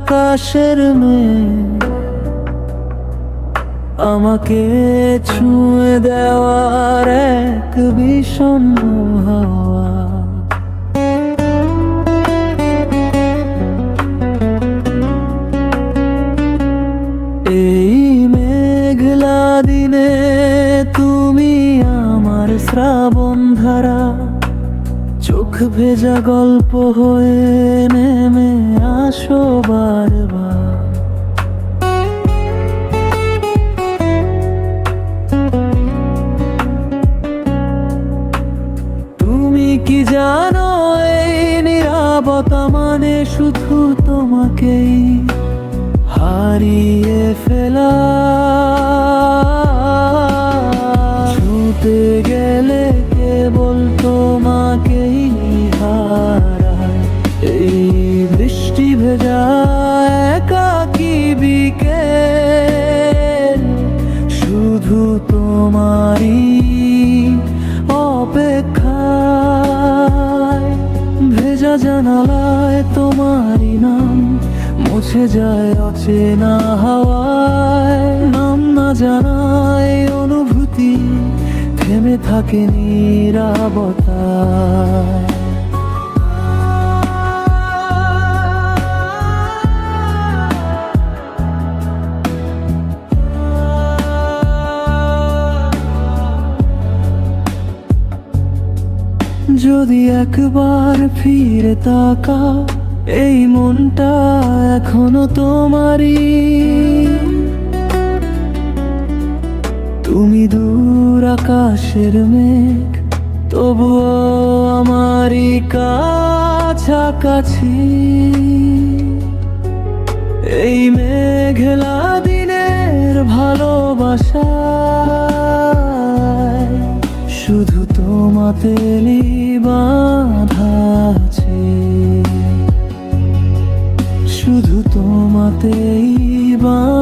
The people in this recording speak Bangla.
আকাশের মেঘ আমাকে ছুঁয়ে দেওয়ার এক বিষণ্ণ হাওয়া। এই মেঘলা দিনে তুমি আমার শ্রাবণ ধারা, চোখ ভেজা গল্প হয়ে নেমে আসো বারবার। তুমি কি জানো এই নীরবতা মানে শুধু তোমাকেই হারিয়ে ফেলা। ছুটে গেলে কেবল তোমাকেই হারায় এই বৃষ্টি ভেজা একাকী বিকেল, শুধু তোমারই অপেক্ষায়। ভেজা জানালায় তোমারই নাম মুছে যায় অচেনা হাওয়ায়। নাম না জানায় অনুভূতি থেমে থাকে নীরবতায়। যদি একবার ফিরে তাকা, এই মনটা এখনো তোমারই। তুমি দূর আকাশের মেঘ, তবুও আমারই কাছাকাছি। এই মেঘলা দিনের ভালোবাসায় শুধু তোমাতেই বাঁধা আছে, শুধু তোমাতেই বাঁধা।